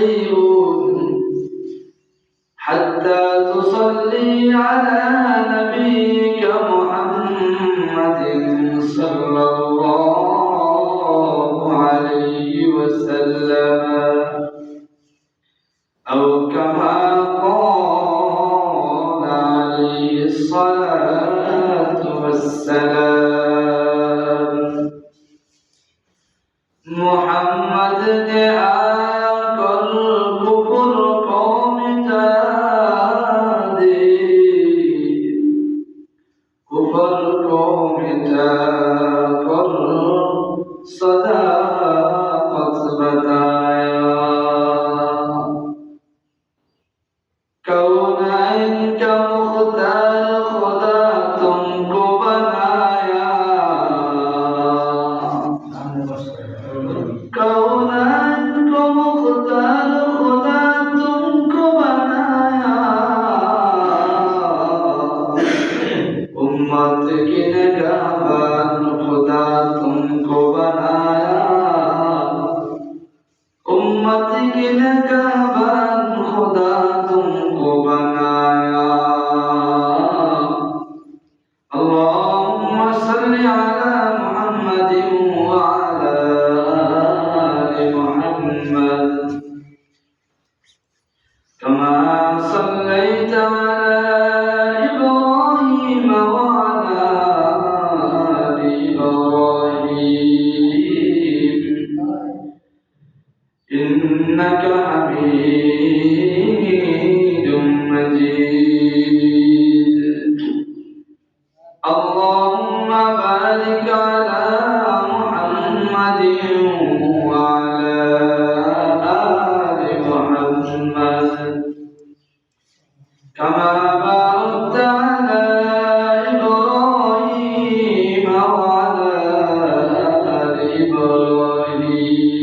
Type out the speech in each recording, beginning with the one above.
شيء حتى تصلي على نبيك محمد صلى الله عليه وسلم أو كما قال عليه الصلاة والسلام محمد نے آकर कुफर को मिटा दे कुफर को मिटा कर सदाकत बताया कौनैन का मुख्तार खुदा तुमको बनाया कौनैन को मुख्तार खुदा तुमको बनाया उम्मत की निगाहबान खुदा तुमको बनाया उम्मत की निगाहबान खुदा तुमको बनाया اللهم صل على محمد وعلى آل محمد كما صليت على إبراهيم وعلى آل إبراهيم إنك حميد مجيد اللهم بارك على محمد وعلى آل محمد كما باركت على إبراهيم وعلى آل إبراهيم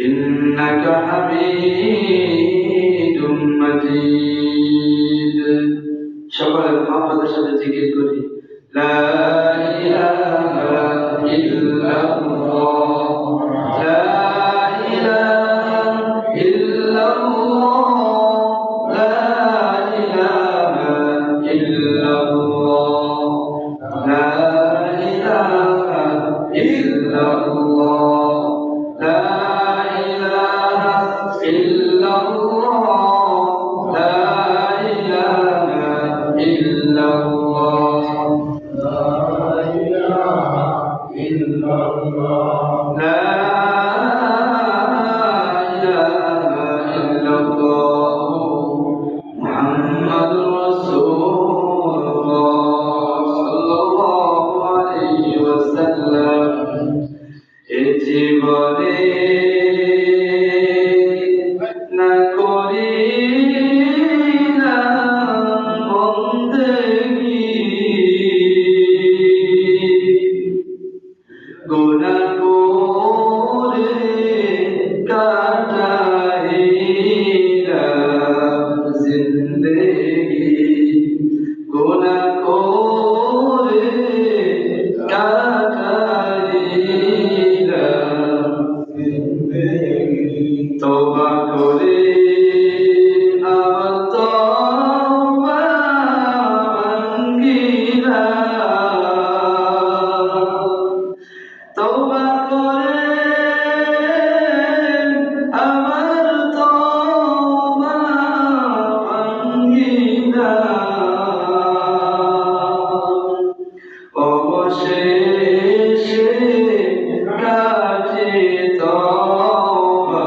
إنك حميد مجيد সকলে মহব্বতের সাথে জিকির করি লা ইলাহা ইল্লাল্লাহ লা ইলাহা ইল্লাল্লাহ লা ইলাহা ইল্লাল্লাহ লা ইলাহা ইল্লাল্লাহ লা ইলাহা ইল্লাল্লাহ লা إلا الله لا إله إلا الله لا إله إلا الله محمد رسول الله صلى الله عليه وسلم জীবনে না করি तौबा करे अब तौबा मंगीला तौबा करे अमर तौबा मंगीला অবশেষে কাজে তওবা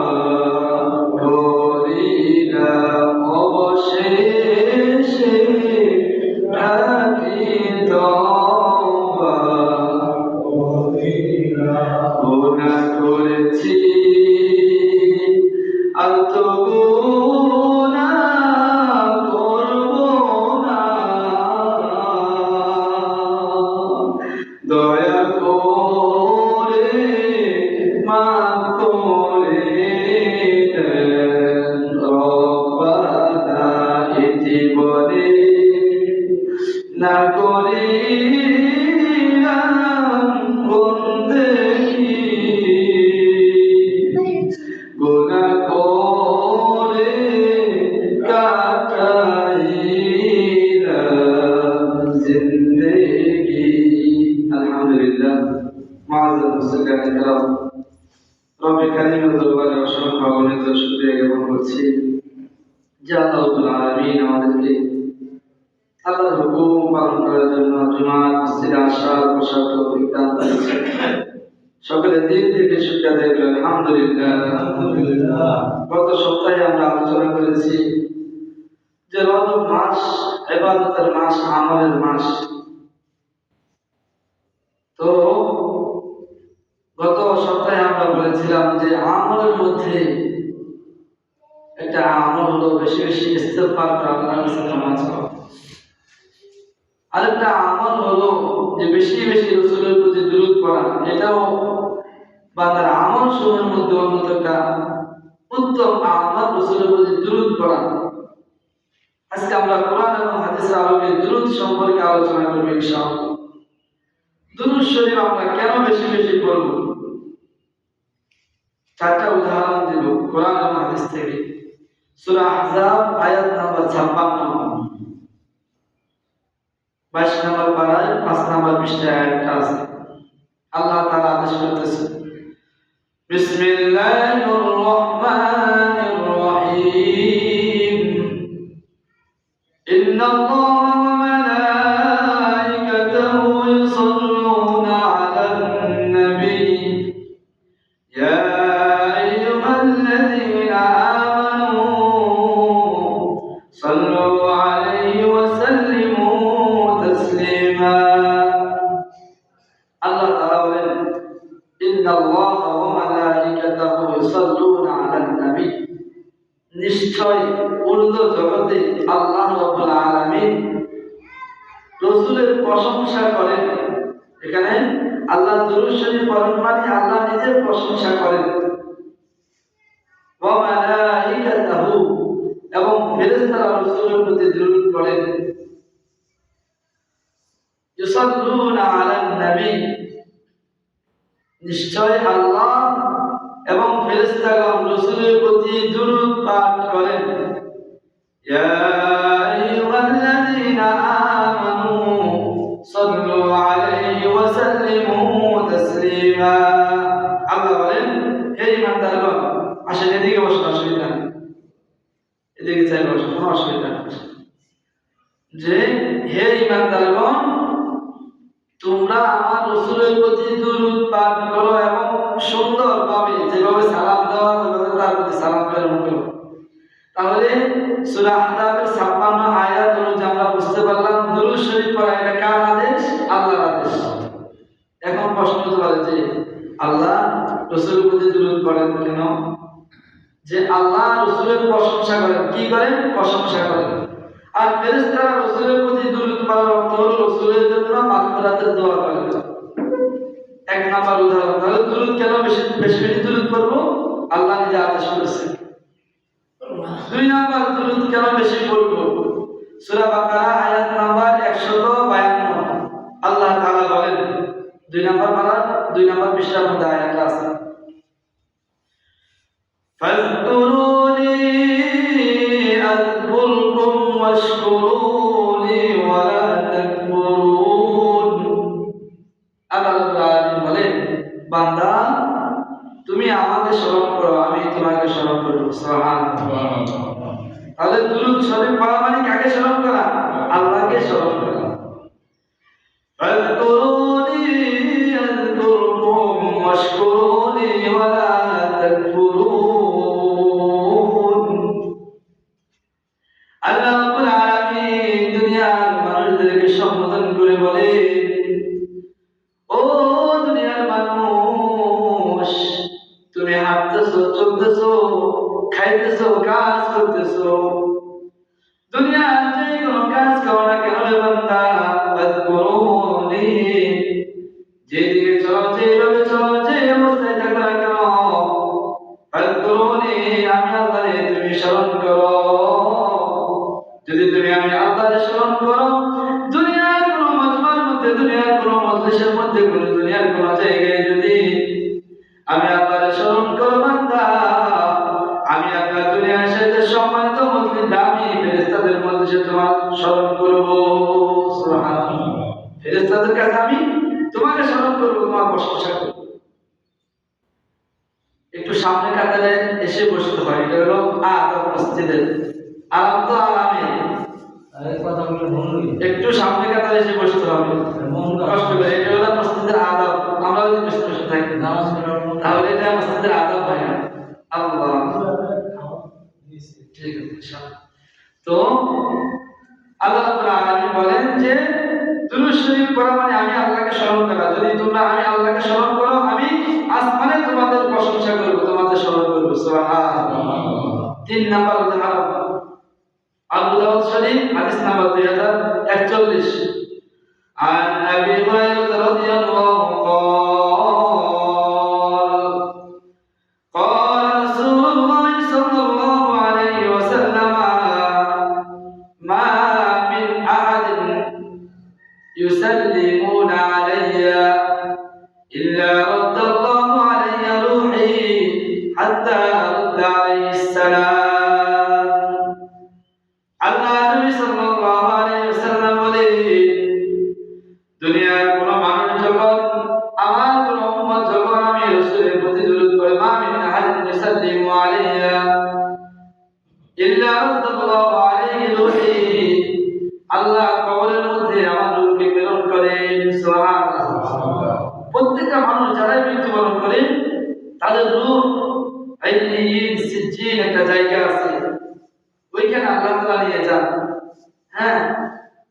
দরবারে অসংখ্য অগণিত শুকরিয়া জ্ঞাপন করছি যে আল্লাহ রাব্বুল আলামিন আমাদেরকে আল্লাহর হুকুম পালন করার জন্য জুমার মসজিদে আসার বসার তৌফিক দান করেছেন। সকলে দিন থেকে শুকরিয়া আদায় করি আলহামদুলিল্লাহ। গত সপ্তাহে আমরা আলোচনা করেছি যে রজব মাস ইবাদতের মাস, আমলের মাস। তো গত সপ্তাহে আমরা বলেছিলাম যে আমলের মধ্যে একটা আমল হলো বেশি বেশি ইস্তেগফার করা, আল্লাহর কাছে ক্ষমা চাওয়া। আরেকটা আমল হলো যে বেশি বেশি রাসূলের প্রতি দুরূদ পড়া। এটাও বান্দার আমল সমূহের মধ্যে অন্যতম একটা উত্তম আমল, রাসূলের প্রতি দুরূদ পড়া। আজকে আমরা কোরআন এবং হাদিসের আলোকে দুরূদ সম্পর্কে আলোচনা করব ইনশাআল্লাহ। দুরূদ শরীফ আমরা কেন বেশি বেশি পড়ব? চারটা উদাহরণ দেব কোরআন এবং হাদিস থেকে। সূরা আহজাব আয়াত নাম্বার 56, 22 নম্বর পারায় 5 নম্বর পৃষ্ঠায় আয়াতটা আছে। আল্লাহ তাআলা আদেশ করতেছেন, বিসমিল্লাহির রহমানির রহিম, ইন্নাল্লাহা ওয়া মালাইকাতাহু ইউসাল্লুনা আলান নবী ইয়া আইয়ুহাল্লাযীনা আমানু সাল্লু আলাইহি ওয়া সাল্লিমু তাসলিমা। আল্লাহ তাআলা বলেন, ইন্নাল্লাহা ওয়া মালাইকাতাহু ইউসাল্লুনা আলান নবী, নিশ্চয় উর্দ জগতে আল্লাহ রাব্বুল আলামিন রাসূলের প্রশংসা করেন। এখানে আল্লাহ দুরূদ শরীফ পড়েন মানে আল্লাহ নিজে প্রশংসা করেন। ওয়া মালাইকাতাহু, এবং ফেরেশতারা রাসূলের প্রতি দুরূদ পড়েন। ইউসাল্লুনা আলান নবী, নিশ্চয় আল্লাহ এবং ফেরেশতাগণ রাসূলের প্রতি দুরূদ পাঠ করেন। ইয়া আইয়ুহাল্লাযীনা আমানু সাল্লু আলাইহি ওয়া সাল্লিমু তাসলিমা। আল্লাহ বলেন, হে ঈমানদারগণ, আসেন এদিকে বসুন, অসুবিধা নেই, এদিকে চাই বসুন, কোনো অসুবিধা নেই। যে হে ঈমানদারগণ, তোমরা আমার রাসূলের প্রতি দুরূদ পাঠ করো এবং সুন্দরভাবে যেভাবে সালাম দেওয়া ওইভাবে তার প্রতি সালাম প্রেরণ করো। তাহলে সূরা আহজাবের 56 আয়াত অনুযায়ী আমরা বুঝতে পারলাম দুরূদ শরীফ পড়া এটা কার আদেশ? আল্লাহর আদেশ। এখন প্রশ্ন হতে পারে যে আল্লাহ রাসূলের প্রতি দুরূদ পড়েন কেন? যে আল্লাহ রাসূলের প্রশংসা করেন। কি করেন? প্রশংসা করেন। আর ফেরেশতারা রাসূলের প্রতি দুরূদ পড়ার অর্থ হলো রাসূলের জন্য মাগফিরাতের দোয়া করেন। এক নাম্বার উদাহরণ। তাহলে দুরূদ কেন বেশি বেশি দুরূদ পড়ব? আল্লাহ নিজে আদেশ করেছেন। দুই নাম্বার দুরূদ কেন বেশি পড়ব? সূরা বাকারা আয়াত নাম্বার 152 আল্লাহ তাআলা বলেন, 2 নাম্বার পারা 2 নাম্বার পৃষ্ঠার মধ্যে আয়াতটা আছে, ফাযকুরুনি আযকুরকুম ওয়াশকুরুনি ওয়া লা তাকফুরুন। আল্লাহ রাব্বুল আলামিন বলেন, বান্দা তুমি আমাকে স্মরণ করো, আমি তোমাকে স্মরণ করব। সুবহানাল্লাহ। তাহলে দুরূদ শরীফ পড়া মানে কাকে স্মরণ করা? আল্লাহকে স্মরণ করা। ফাযকুরুনি আযকুরকুম ওয়াশকুরুনি ওয়া লা তাকফুরুন। আল্লাহ রাব্বুল আলামিন দুনিয়ার মানুষদেরকে সম্বোধন করে বলে, ও দুনিয়ার মানুষ, তুমি হাঁটতেছো, চলতেছো, খাইতেছো, কাজ করতেছো, দুনিয়ার যে কোনো কাজ করো না কেন রে বান্দা, ফাযকুরুনি, যেদিকে চলো, যেভাবে চলো, যে অবস্থায় থাকো না কেন, ফাযকুরুনি, আমি আল্লাহরে তুমি স্মরণ করো। যদি তুমি আমি আল্লাহরে স্মরণ করো, দুনিয়ার কোনো মজমার মধ্যে, দুনিয়ার কোনো মজলিসের মধ্যে, কোনো দুনিয়ার কোনো জায়গায় যদি আমি আল্লাহরে স্মরণ করো বান্দা, আমি আপনার দুনিয়ার সাথে সম্মানিত মজলিস দামি ফেরেশতাদের মজলিসে তোমার স্মরণ করব। সুবহানাল্লাহ। ফেরেশতাদের কাছে আমি তোমাকে স্মরণ করব, তোমার প্রশংসা করব। একটু সামনে কাতারে এসে বসতে হয়, এটা হলো আদব মসজিদের। আরাম তো আরামে, একটু সামনে কাতারে এসে বসতে হবে কষ্ট করে, এটা হলো মসজিদের আদব। আমরা যদি বসে বসে থাকি তাহলে এটা মসজিদের আদব হয় না। আল্লাহ ঠিক আছে। তো আল্লাহ রাব্বুল আলামিন বলেন যে দুরূদ শরীফ পড়া মানে আমি আল্লাহকে স্মরণ করা। যদি তোমরা আমি আল্লাহকে স্মরণ করো, আমি আসমানে তোমাদের প্রশংসা করব, তোমাদের স্মরণ করব। সুবহানাল্লাহ। 3 নাম্বার উদাহরণ আবু দাউদ শরীফ হাদিস নাম্বার 2041 عن أبي هريرة رضي الله قال رسول الله صلى الله عليه وسلم ما من أحد يسلمون علي إلا رد الله علي روحي حتى أرد عليه السلام। আল্লাহ নবী সাল্লাল্লাহু আলাইহি ওয়াসাল্লাম বলেন, দুনিয়ার কোন মানুষ যখন আমার কোন উম্মত যখন আমি রাসূলের প্রতি দুরূদ পড়ে, মা মিন আহাদিন ইউসাল্লিমু আলাইয়া ইল্লা রাদ্দাল্লাহু আলাইহি রূহি, আল্লাহ কবরের মধ্যে আমার রূহকে প্রেরণ করেন। সুবহানাল্লাহ। প্রত্যেকটা মানুষ যারা মৃত্যুবরণ করে তাদের রূহ আইয়িন সিজ্জিন একটা জায়গা আছে, ওইখানে আল্লাহ তাআলা নিয়ে যান। হ্যাঁ,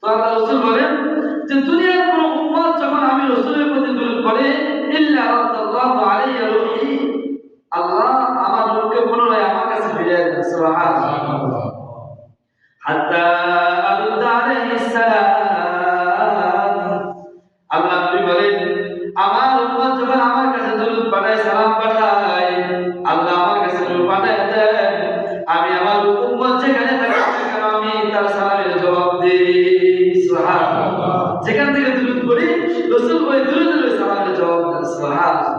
তো আল্লাহ রাসূল বলেন যে দুনিয়ার কোন উম্মত যখন আমি রাসূলের প্রতি দুরূদ পড়ে, ইল্লা রাদ্দাল্লাহু আলাইহি রূহি, আল্লাহ আমার রূহকে পুনরায় আমার কাছে ফিরিয়ে দেন। সুবহানাল্লাহ। হাত্তা আরুদ আলাইহিস সালাম, আল্লাহ নবী বলেন আমার উম্মত যখন আমার কাছে দুরূদ পাঠায়, সালাম পাঠায়, আল্লাহ আমার কাছে দুরূদ পাঠায় দেন, আমি আমার উম্মত যেখানে থাকে আমি তার সালামের জবাব দিই। সুবহানাল্লাহ। যেখান থেকে দুরূদ পড়ি রাসূল ওই দুরূদের সালামের জবাব দেন। সুবহানাল্লাহ।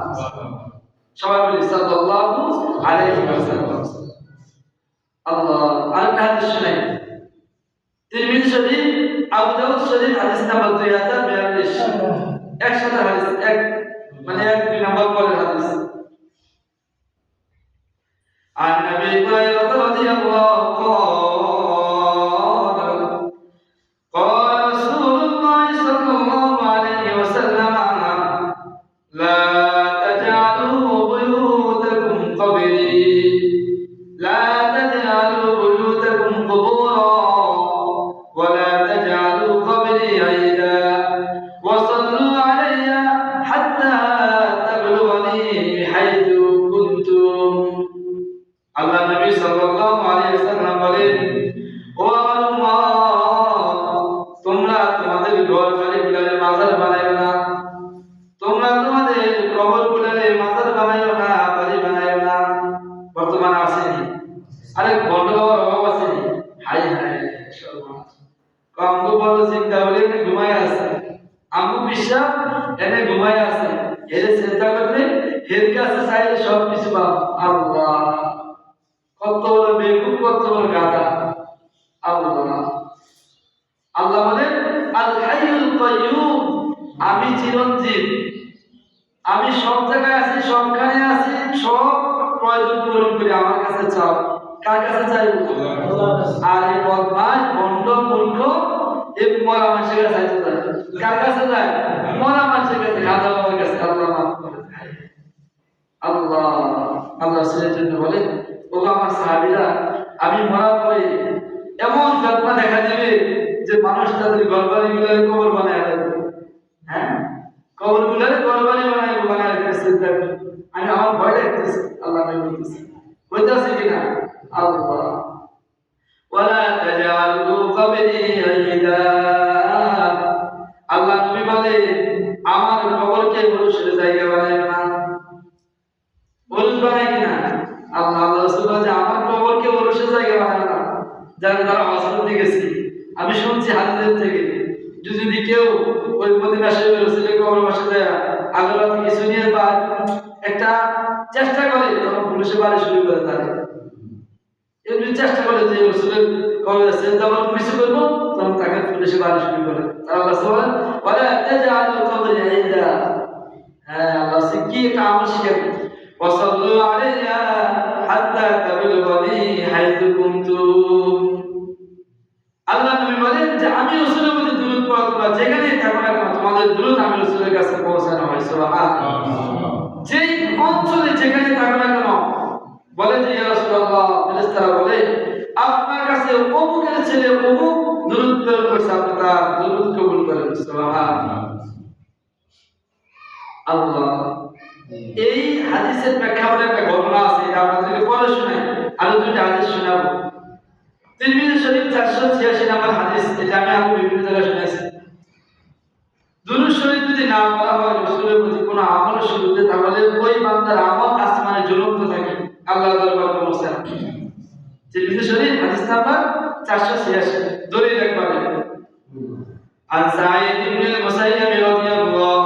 সবাই বলি সাল্লাল্লাহু আলাইহি ওয়াসাল্লাম। আল্লাহ। আরেকটা হাদিস শুনাই, তিরমিজি শরীফ, আবু দাউদ শরীফ হাদিস নাম্বার 2042, একসাথে হাদিস, এক মানে এক দুই নাম্বার পরের হাদিস। عن أبي هريرة رضي الله قال رسول الله صلى الله عليه وسلم لا تجعلوا بيوتكم قبري لا تجعلوا بيوتكم قبورا ولا تجعلوا قبري عيدا وصلوا علي حتى تبلغني حيث كنتم। আল্লাহ নবী সাল্লাল্লাহু আলাইহি ওয়াসাল্লাম বলেন, ও আমার উম্মত, তোমরা তোমাদের ঘর বাড়িগুলোরে মাজার বানাইও না, তোমরা তোমাদের কবরগুলোরে মাজার বানাইও না, বাড়ি বানাইও না। বর্তমানে আসেনি, আরে গন্ডগোল অভাব আসেনি। হাই হাই সর্বনাশ। আমগো বড় চিন্তা হলে এনে ঘুমায় আছে, আমগো বিশ্বাস এনে ঘুমায় আছে, এর চিন্তা করলে এর কাছে চাইলে সব কিছু পাবো। আল্লাহ, কত বড় বেকুব, কত বড় গাধা। আল্লাহ আল্লাহ বলেন আল হাইয়ুল কাইয়ুম, আমি চিরঞ্জীব, আমি সব জায়গায় আছি, সবখানে আছি, সব প্রয়োজন পূরণ করি, আমার কাছে চাও। কার কাছে চাই? আর এই বদমাশ ভণ্ড মূর্খ এই মরা মানুষের কাছে চাই। কার কাছে যায়? মরা মানুষের কাছে, গাধা বাবার কাছে। আল্লাহ মাফ করে। আল্লাহ আল্লাহ রাসূলের জন্য বলেন, ও আমার সাহাবীরা, আমি মরার পরে এমন ঘটনা দেখা দিবে যে মানুষ তাদের ঘরবাড়িগুলোর কবর বানায় রাখবে। হ্যাঁ, কবরগুলোর ঘরবাড়ি বানায় রেখেছে। আমি আমার ভয় লাগতেছে। আল্লাহ বলতেছে, হইতাছে কিনা? আল্লাহ ওয়ালা তাজআলু কবরি ঈদা, আল্লাহ নবী বলে আমার কবরকে মানুষের জায়গা বানায় না। বলুন বানায় কিনা? আল্লাহ রাসূল বলে আমার কবরকে মানুষের জায়গা বানায় না। যারা যারা হজরতে গেছি, আমি শুনছি হাদিসের থেকে, যদি কেউ ওই মদিনা শরীফের রাসূলের কবর বসে যায় আগরাতে কিছু নিয়ে বা একটা চেষ্টা করে, তখন পুলিশে বাড়ি শুরু করে তাকে। এমনি চেষ্টা করে যে রাসূলের কবর আছে তখন কিছু করবো, তখন তাকে পুলিশে বাড়ি শুরু করে। আল্লাহ রাসূল বলে তাজআলু কবরি ঈদা। হ্যাঁ, আল্লাহ কি একটা আমল শিখাবে, ওয়াসাল্লু আলাইয়া হাত্তা তাবলুগানি হাইতু কুনতুম। আল্লাহ নবী বলেন যে আমি রাসূলের প্রতি দুরূদ পড়ো, তোমরা যেখানেই থাকো না কেন তোমাদের দুরূদ আমি রাসূলের কাছে পৌঁছানো হয়। সুবহানাল্লাহ। যেই অঞ্চলে যেখানে থাকো না কেন বলে যে ইয়া রাসূলুল্লাহ, ফেরেশতারা বলে আপনার কাছে অমুকের ছেলে অমুক দুরূদ প্রেরণ করেছে, আপনি তার দুরূদ কবুল করেন। সুবহানাল্লাহ। আল্লাহ। এই হাদিসের প্রেক্ষাপটে একটা ঘটনা আছে, এটা আপনাদেরকে পরে শোনাই। আরো দুইটা হাদিস শোনাবো। তিরমিজি শরীফ 486 নম্বর হাদিস, এটা আমি আরো বিভিন্ন জায়গায় শুনেছি। দুরূদ শরীফ যদি না পড়া হয় রাসূলের প্রতি কোনো আমলের শুরুতে, তাহলে ওই বান্দার আমল আসমানে ঝুলন্ত থাকে, আল্লাহর দরবারে পৌঁছে না। তিরমিজি শরীফ হাদিস নাম্বার 486, দলিল একবার। عن سعيد بن المسيب رضي الله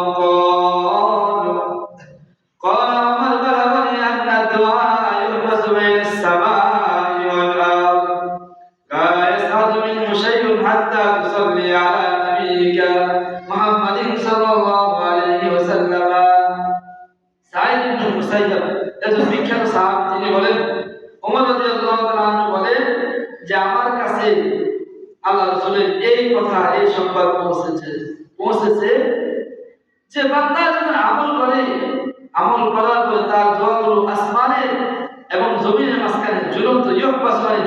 قال عمر بلغني أن الدعاء يحبس بين السماء والأرض لا يسعد منه شيء حتى تصلي على نبيك محمد صلى الله عليه وسلم। সাঈদ ইবনে মুসাইয়্যিব একজন বিখ্যাত সাহাবী, তিনি বলেন ওমর রাদিয়াল্লাহু তাআলা আনহু বলেন যে আমার কাছে আল্লাহ রাসূলের এই কথা, এই সংবাদ পৌঁছেছে যে বান্দা যখন আমল করে, আমল করার পরে তার দোয়াগুলো আসমানে এবং জমিনের মাঝখানে ঝুলন্ত,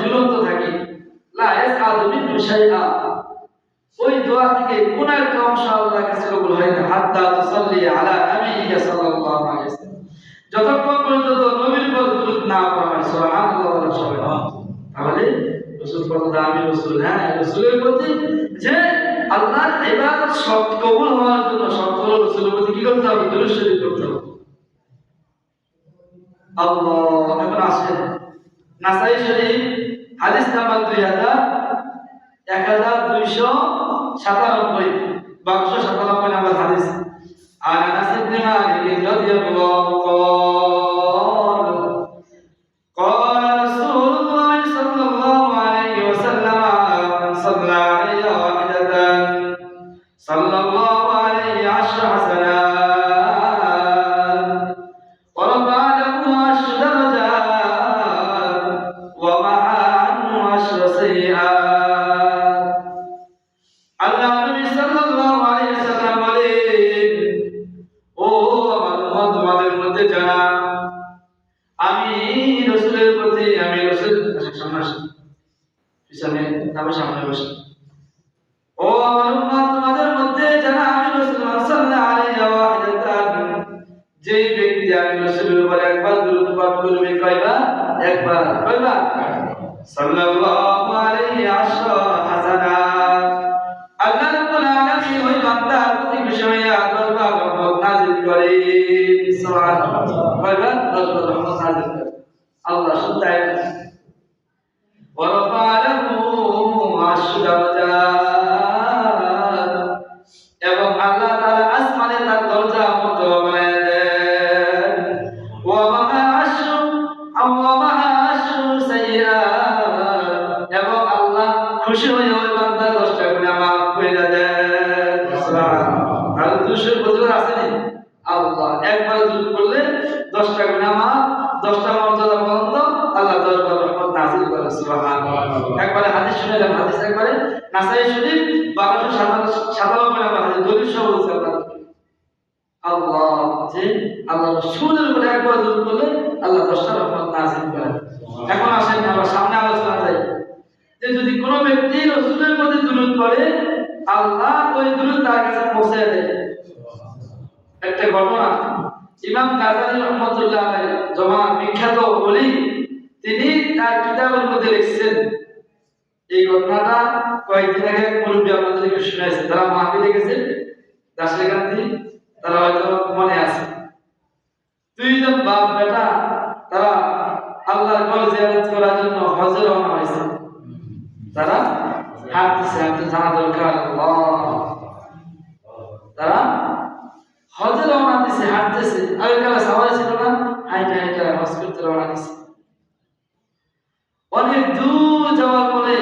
ঝুলন্ত থাকে। লা ইয়াসআদু মিনহু শাইআ, ওই দোয়া থেকে কোন একটা অংশ আল্লাহর কাছে কবুল হয় না। হাত্তা তুসাল্লি আলা নবিয়্যিকা সাল্লাল্লাহু আলাইহি ওয়াসাল্লাম, যতক্ষণ পর্যন্ত নবীর উপর দুরূদ না পড়া হয়। সুবহানাল্লাহ। তাহলে রাসূল কথা, আমি রাসূল, হ্যাঁ রাসূলের প্রতি যে আল্লাহর ইবাদত সব কবুল হওয়ার জন্য শর্ত হলো রাসূলের প্রতি কি করতে হবে? দুরূদ শরীফ পড়তে হবে। আল্লাহ। এখন আসেন নাসাই শরীফ হাদিস নাম্বার 1297, 1297 নাম্বার হাদিস। আর আনাস ইবনে মালিক রাদিয়াল্লাহু قال رسول الله صلى الله عليه وسلم من صلى علي واحدة صلى الله عليه 10 حسنات ورفع له 10 درجات ومحى عنه 10 سيئات। আল্লাহ নবী সাল্লাল্লাহু আলাইহি ওয়াসাল্লাম বলেন, ও আমার উম্মত, তোমাদের মধ্যে যারা আমি রাসূলের প্রতি, আমি রাসূল পিছনে তবে সামনে বসে, ও আমার উম্মত, তোমাদের মধ্যে যারা আমি রাসূল সাল্লাল্লাহু আলাইহি ওয়াসাল্লাম, যে ব্যক্তি আমি রাসূলের উপর একবার দুরূদ পাঠ করবে, কয়বার? একবার। কয়বার? সাল্লাল্লাহু আলাইহি 10 হাসানাত, আল্লাহ রাব্বুল আলামিন ওই বান্দার প্রতি খুশি হইয়া 10 বার রহমত নাযিল করে। সুবহানাল্লাহ। কয়বার? 10 বার রহমত নাযিল করে আল্লাহ। শুধু তাই না, ওয়ারফা লাহু 10 দারাজাত, এবং আল্লাহ তাআলা আসমানে তার দরজা মর্যাদা বাড়ায় দেন। ওয়া মাহা 10 সাইয়্যাত, এবং আল্লাহ খুশি হয়ে ওই বান্দার 10টা গুনাহ মাফ করে দেন। সুবহানাল্লাহ। আর দুশোর ফজিলত আছে নি? আল্লাহ একবার দুরূদ পড়লে 10টা গুনাহ মাফ, 10টা মর্যাদা পর্যন্ত আল্লাহ 10 বার রহমত নাযিল করে। সুবহানাল্লাহ। একবারে হাদিস শুনলাম, হাদিস একবারে নাসাই শরীফ 1297 নম্বর হাদিস, দলিল সহ বলছে আল্লাহ যে আল্লাহ রাসূলের উপর একবার দুরূদ পড়লে আল্লাহ 10টা রহমত নাযিল করে। এখন আসেন আমরা সামনে আলোচনা যাই যে যদি কোনো ব্যক্তি রাসূলের প্রতি দুরূদ পড়ে, আল্লাহ ওই দুরূদ তার কাছে পৌঁছে দেয়। একটা ঘটনা, ইমাম গাজ্জালী রাহমাতুল্লাহ আলাইহি, জমান বিখ্যাত ওলি, তিনি তার কিতাবের মধ্যে লিখছেন। এই ঘটনাটা কয়েকদিন আগে মুরব্বি আপনাদেরকে শুনাইছে, যারা মাহফিলে গেছেন দাসলেকান্তি, তারা হয়তো মনে আছে। দুইজন বাপ বেটা তারা আল্লাহর ঘর জিয়ারত করার জন্য হজে রওনা হয়েছে। তারা হাঁটতেছে, জানা দরকার তারা হজে রওনা দিছে, হাঁটতেছে। আগেকালে সাওয়ারি ছিল না, হাইটা হাইটা হজ করতে রওনা দিছে। অনেক দূর যাওয়ার পরে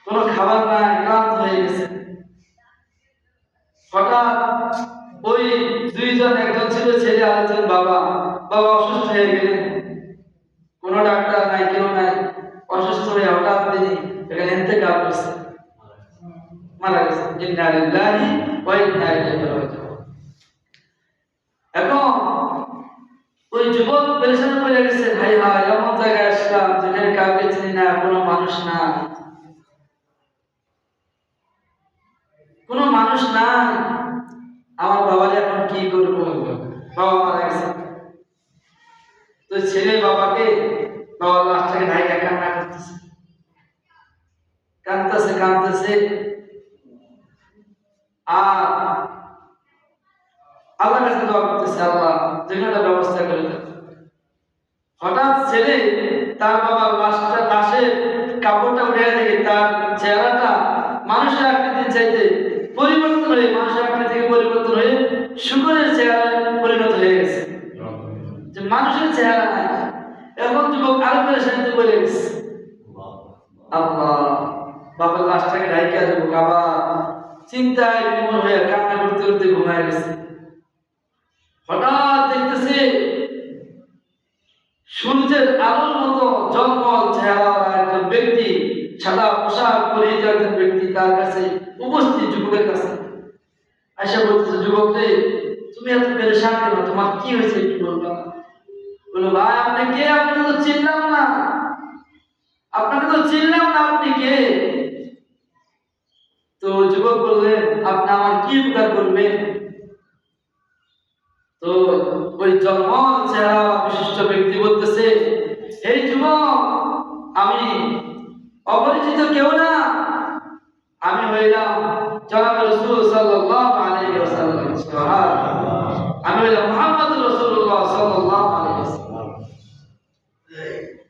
কোনো খাবার নাই, ক্লান্ত হয়ে গেছে। হঠাৎ ওই দুইজন, একজন ছিল ছেলে আর একজন বাবা কোনো ডাক্তার নাই, কেউ নাই, অসুস্থ হয়ে হঠাৎ তিনি এখানে ইন্তেকাল করছে, মারা গেছে। ইন্না লিল্লাহি ওয়া ইন্না ইলাইহি রাজিউন। এখন ওই যুবক পেরেশান হয়ে গেছে, ভাই হায় এমন জায়গায় আসলাম যেখানে কাউকে চিনি না, কোনো মানুষ না, কোনো মানুষ না, আমার বাবার এখন কি করবো? বাবা মারা গেছে। তো ছেলে বাবাকে, বাবার লাশটাকে ঢাইকা কান্না করতেছে, কাঁদতেছে কাঁদতেছে, আর আল্লাহর কাছে দোয়া করতেছে, আল্লাহ যেখানে ব্যবস্থা করে দেন। হঠাৎ ছেলে তার বাবার লাশের কাপড়টা উঠে দেখে তার চেহারাটা মানুষের আকৃতির চাইতে পরিবর্তন হয়ে, মানুষের আকৃতি থেকে পরিবর্তন হয়ে শুকরের চেহারায় পরিণত হয়ে গেছে, যে মানুষের চেহারা নাই। এখন যুবক আরো পেরেশানিতে পড়ে গেছে, আল্লাহ বাবার লাশটাকে ঢাইকা দেবো, আবার চিন্তায় বিমূঢ় হয়ে কান্না করতে করতে ঘুমায় গেছে। হঠাৎ দেখতেছে সূর্যের আলোর মতো জলমল চেহারা একজন ব্যক্তি, সাদা পোশাক পরিহিত একজন ব্যক্তি তার কাছে উপস্থিত, যুবকের কাছে আয়সা বলতেছে, যুবক রে তুমি এত পেরেশান কেন, তোমার কি হয়েছে একটু বলবা? বললো, ভাই আপনি কে? আপনাকে তো চিনলাম না, আপনাকে তো চিনলাম না, আপনি কে? তো যুবক বললেন, আপনি আমার কি উপকার করবেন? তো ওই জলমল চেহারা বিশিষ্ট ব্যক্তি বলতেছে, এই যুবক, আমি অপরিচিত কেউ না, আমি হইলাম জনাব রাসূল সাল্লাল্লাহু আলাইহি ওয়াসাল্লাম, সুবহানাল্লাহ, আমি হইলাম মুহাম্মদুর রাসূলুল্লাহ সাল্লাল্লাহু আলাইহি ওয়াসাল্লাম।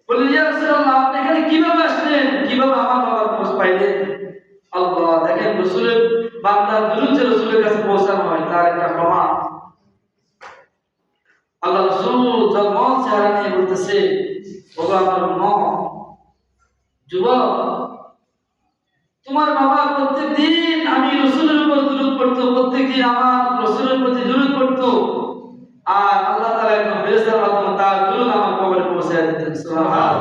বললেন, ইয়া রাসূলুল্লাহ, আপনি এখানে কিভাবে আসলেন, কিভাবে আমার বাবার খোঁজ পাইলেন? আল্লাহ, দেখেন রাসূলের বান্দার দুরূদ যে রাসূলের কাছে পৌঁছানো হয় তার একটা প্রমাণ। আল্লাহ রাসূল জলমল চেহারা নিয়ে বলতেছে, ওগো আমার উম্মত, যুবক, তোমার বাবা প্রত্যেকদিন আমি রাসূলের উপর দুরূদ পড়তো, প্রত্যেকদিন আমার রাসূলের প্রতি দুরূদ পড়তো, আর আল্লাহ তাআলা একজন ফেরেশতার মাধ্যমে তার দুরূদ আমার কবরে পৌঁছায় দিতেন, সুবহানাল্লাহ।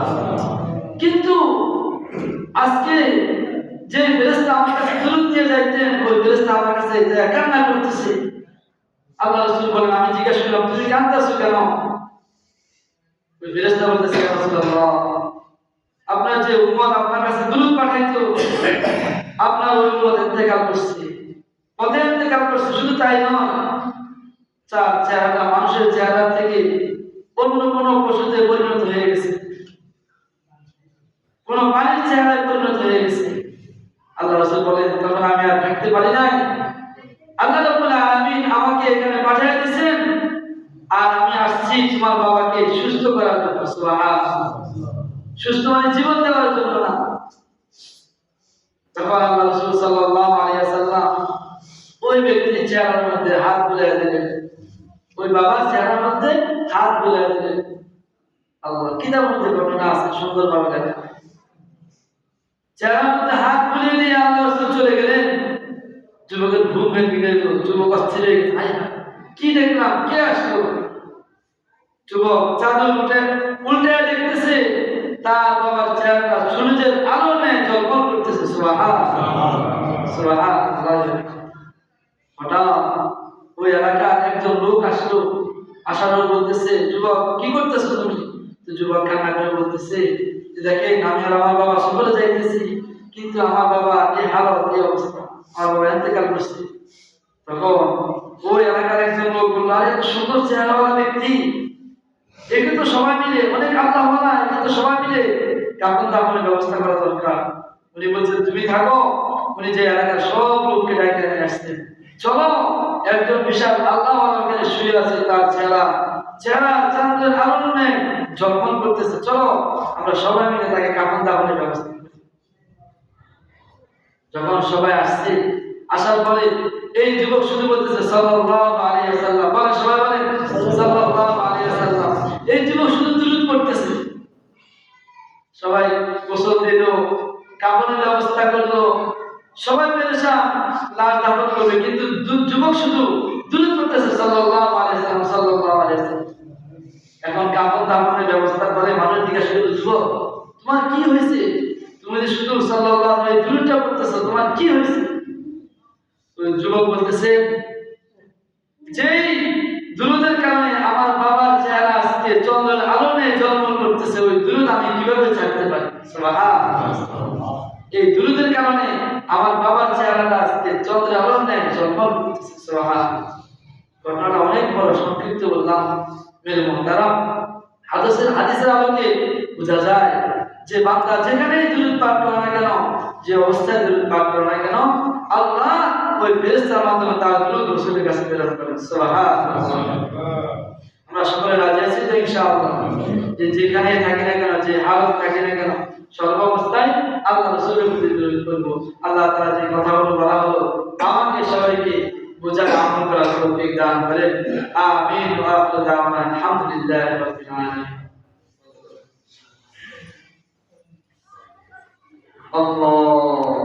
কিন্তু আজকে যে ফেরেশতা আমার কাছে দুরূদ নিয়ে যাইতেন, ওই ফেরেশতা আমার কাছে কান্না করতেছে। আল্লাহ রাসূল বলেন, আমি জিজ্ঞাসা করলাম, তুমি কাঁদতেছো কেন? ওই ফেরেশতা বলতেছে, ইয়া রাসূলুল্লাহ, আপনার যে উম্মত আপনার কাছে দুরূদ পাঠাইতো, আপনার ওই উম্মত ইন্তেকাল করছে, পথে ইন্তেকাল করছে। শুধু তাই নয়, তার চেহারাটা মানুষের চেহারা থেকে অন্য কোনো পশুতে পরিণত হয়ে গেছে, কোন পানির চেহারায় পরিণত হয়ে গেছে। আল্লাহ রাসূল বলেন, তখন আমি আর থাকতে পারি নাই, আল্লাহ রাব্বুল আলামিন আমাকে এখানে পাঠিয়ে দিয়েছেন, আর আমি আসছি তোমার বাবাকে সুস্থ করার জন্য, সুবহানাল্লাহ, সুস্থ মানে জীবন দেওয়ার জন্য না। তখন আল্লাহ রাসূল সাল্লাল্লাহু আলাইহি ওয়াসাল্লাম ওই ব্যক্তির চেহারার মধ্যে হাত বুলিয়ে দিলেন, ওই বাবার চেহারার মধ্যে হাত বুলিয়ে দিলেন। আল্লাহ, কিতাবের মধ্যে ঘটনা আছে সুন্দরভাবে লেখা। চেহারার মধ্যে হাত বুলিয়ে দিয়ে আল্লাহ রাসূল চলে গেলেন। যুবকের ঘুম ভেঙে গেল, যুবক অস্থির হয়ে গেছে, ভাই কি দেখলাম, কে আসলো? যুবক চাদর উল্টে দেখতেছে, তার বাবার চেহারাটা সূর্যের আলো নেয় ঝলমল করতেছে, সুবহানাল্লাহ, সুবহানাল্লাহ। হঠাৎ ওই এলাকার একজন লোক আসলো, আসার পর বলতেছে, যুবক কি করতেছো তুমি? তো যুবক কান্না করে বলতেছে, দেখেন আমি আর আমার বাবা সকলে যাইতেছি, কিন্তু আমার বাবা এই হালত, এই অবস্থা, আমার বাবা ইন্তেকাল করছে। তখন ওই এলাকার একজন লোক বলল, আরে এত সুন্দর চেহারাওয়ালা ব্যক্তি, একে তো সবাই মিলে, অনেক আল্লাহওয়ালা, একে তো সবাই মিলে কাফন দাফনের ব্যবস্থা করা দরকার। উনি বলছেন, তুমি থাকো। উনি যে এলাকার সব লোককে ডাইকে নিয়ে আসতেন, চলো, একজন বিশাল আল্লাহওয়ালা ওখানে শুয়ে আছে, তার চেহারা চাঁদের আলো নেয় ঝলমল করতেছে, চলো আমরা সবাই মিলে তাকে কাফন দাফনের ব্যবস্থা করি। যখন সবাই আসছে, আসার পরে এই যুবক শুধু বলতেছে, সাল্লাল্লাহু আলাইহি ওয়াসাল্লাম, বলে সবাই বলে সাল্লাল্লাহু আলাইহি ওয়াসাল্লাম। এই যুবক শুধু দুরূদ পড়তেছে। সবাই গোসল দিল, কাফনের ব্যবস্থা করলো, সবাই পেরেশান, লাশ দাফন করবে, কিন্তু যুবক শুধু দুরূদ পড়তেছে, সাল্লাল্লাহু আলাইহি ওয়াসাল্লাম, সাল্লাল্লাহু আলাইহি ওয়াসাল্লাম। এখন কাফন দাফনের ব্যবস্থা করে মানুষ জিজ্ঞাসা করল, যুবক তোমার কি হয়েছে? তুমি যে শুধু সাল্লাল্লাহু আলাইহি দুরূদটা পড়তেছো, তোমার কি হয়েছে? ওই যুবক বলতেছে, যেই দুরূদের কারণে আমার বাবার চেহারা আজকে চন্দ্রের আলো নিয়ে জন্ম করতেছে, ওই দুরূদ আমি কিভাবে ছাড়তে পারি? সুবহানাল্লাহ। এই দুরূদের কারণে আমার বাবার চেহারাটা আজকে চন্দ্রের আলো নিয়ে জন্ম করতেছে। সুবহানাল্লাহ। ঘটনাটা অনেক বড়, সংক্ষিপ্ত বললাম। মেরে মুহতারাম, হাদিসের আলোকে বোঝা যায় যে বান্দা যেখানেই দুরূদ পাঠ করে না কেন, যে অবস্থায় দুরূদ পাঠ করে না কেন, আল্লাহ ওই ফেরেশতার মাধ্যমে তার দুরূদ রাসূলের কাছে প্রেরণ করেন। সুবহানাল্লাহ। আমরা সকলে রাজি আছি তো ইনশাআল্লাহ, যে যেখানে থাকি না কেন, যে হালত থাকি না কেন, সর্বাবস্থায় আল্লাহ রাসূলের প্রতি দুরূদ পড়ব। আল্লাহ তাআলা যে কথাগুলো বলা হলো আমাকে সবাইকে বোঝার আমল করার তৌফিক দান করেন। আমিন। ওয়া আখিরু দাওয়ানা আলহামদুলিল্লাহি রাব্বিল আলামিন। আল্লাহ